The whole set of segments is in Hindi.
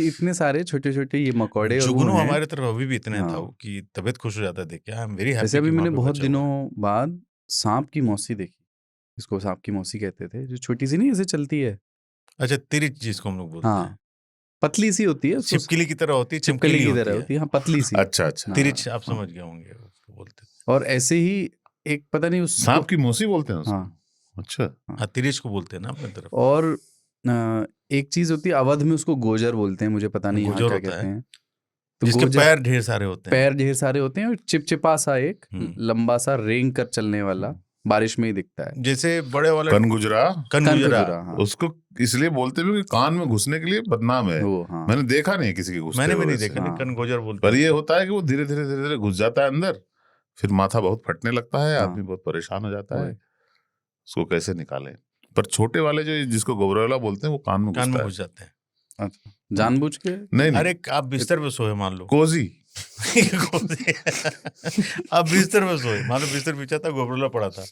इतने सारे छोटे छोटे ये मकौड़े और वो जुगनू हैं। हमारे तरफ अभी भी इतने हाँ। था कि तबीयत खुश हो जाता है देख के। आई एम वेरी जैसे हैप्पी अभी कि मैंने वहाँ पे बहुत बचा हुआ है। दिनों बाद सांप की मौसी देखी, इसको सांप की मौसी कहते थे, जो छोटी सी नहीं ऐसे चलती है। अच्छा, तिरिच जिसको हम लोग बोलते हैं, हाँ, पतली सी होती है, उसको छिपकली की तरह होती है, छिपकली चमकीली की होती तरह है। होती है, हाँ पतली सी। अच्छा अच्छा। हाँ, तिरिच आप हाँ। समझ गए होंगे उसको बोलते थे। और ऐसे ही एक पता नहीं उसको, सांप की मौसी बोलते हैं उसको? हाँ अच्छा। हाँ, तिरिच को बोलते हैं ना अपने तरफ। और एक चीज होती है अवध में, उसको गोजर बोलते हैं, मुझे पता नहीं यहाँ गोजर क्या होता कहते है, हैं। तो जिसके गोजर, पैर ढेर सारे होते हैं। पैर ढेर सारे होते हैं और चिपचिपा सा एक लंबा सा रेंग कर चलने वाला, बारिश में ही दिखता है। जैसे बड़े वाला कनगुजरा। कनगुजरा। हाँ। उसको इसलिए बोलते भी कि कान में घुसने के लिए बदनाम है। वो हाँ, मैंने देखा नहीं किसी के घुसते मैंने भी हुए नहीं वैसे। देखा, हाँ। लेकिन कनगोजर बोलते पर हैं। ये होता है कि वो धीरे धीरे धीरे धीरे घुस जाता है अंदर, फिर माथा बहुत फटने लगता है, हाँ। आदमी बहुत परेशान हो जाता है, वही। उसको कैसे निकालें। पर छोटे वाले जो जिसको गोबरेला बोलते हैं वो कान में घुसता है। घुस जाते हैं। अच्छा, जानबूझ के? नहीं नहीं, अरे आप बिस्तर पे सोए मान लो, कोजी। आप बिस्तर में सोए, मान लो बिस्तर बिछा था, गोबरेला पड़ा था।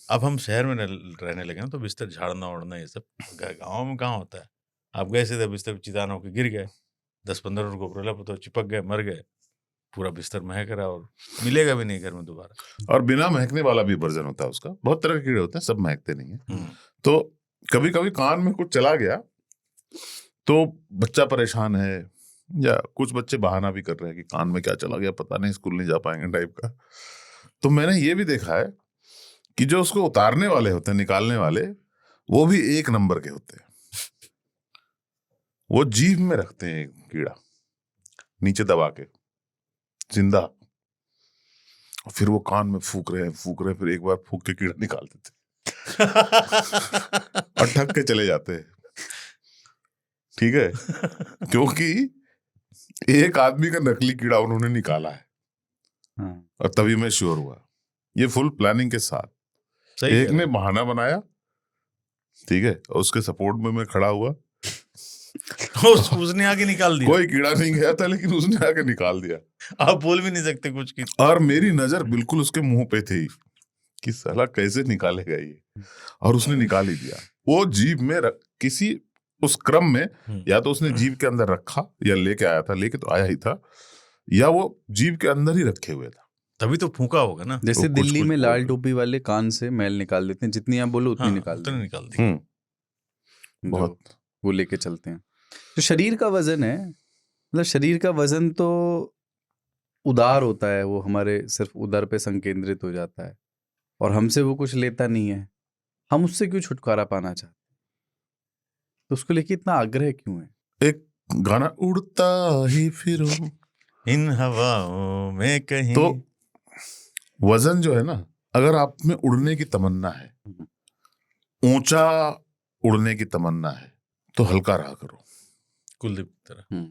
अब हम शहर में रहने लगे ना, तो बिस्तर झाड़ना ओढ़ना ये सब गाँव में कहाँ होता है। आप गए सीधे बिस्तर पे चितान होकर गिर गए, 10-15 मिनट गोबरेला पे तो चिपक गए, मर गए, पूरा बिस्तर महक रहा और मिलेगा भी नहीं घर में दोबारा। और बिना महकने वाला भी वर्जन होता है उसका, बहुत तरह के कीड़े होते हैं, सब महकते नहीं है। तो कभी कभी कान में कुछ चला गया तो बच्चा परेशान है, या कुछ बच्चे बहाना भी कर रहे हैं कि कान में क्या चला गया पता नहीं, स्कूल नहीं जा पाएंगे टाइप का। तो मैंने ये भी देखा है कि जो उसको उतारने वाले होते हैं, निकालने वाले, वो भी एक नंबर के होते हैं। वो जीभ में रखते हैं एक कीड़ा नीचे दबा के जिंदा, और फिर वो कान में फूक रहे हैं, फिर एक बार फूक के कीड़ा निकाल देते और ठग के चले जाते हैं। ठीक है, क्योंकि एक आदमी का नकली कीड़ा उन्होंने निकाला है। हाँ। और तभी मैं श्योर हुआ, ये फुल प्लानिंग के साथ। एक ने बहाना बनाया, ठीक है, और उसके सपोर्ट में मैं खड़ा हुआ, उसने आके निकाल दिया। कोई कीड़ा नहीं गया था, लेकिन उसने आके निकाल दिया। आप बोल भी नहीं सकते कुछ की। और मेरी नजर बिल्कुल उसके मुंह पे थी कि साला कैसे निकालेगा ये, और उसने निकाल ही दिया। वो जीभ में किसी उस क्रम में, या तो उसने जीभ के अंदर रखा या लेके आया था, लेके तो आया ही था, या वो जीभ के अंदर ही रखे हुए था, तभी तो फूका होगा ना। जैसे तो दिल्ली कुछ में लाल टोपी वाले कान से मैल निकाल देते हैं, जितनी आप बोलो उतनी निकाल देते हैं, बहुत वो लेके चलते हैं। जो शरीर का वजन है, मतलब शरीर का वजन तो उदार होता है, वो हमारे सिर्फ उदर पे संकेंद्रित हो जाता है और हमसे वो कुछ लेता नहीं है। हम उससे क्यों छुटकारा पाना चाहते हैं? तो उसको लेके इतना आग्रह क्यों है? एक गाना, उड़ता ही फिरूं इन हवाओं में कहीं। तो वजन जो है ना, अगर आप में उड़ने की तमन्ना है, ऊंचा उड़ने की तमन्ना है, तो हल्का रहा करो, कुलदीप की तरह।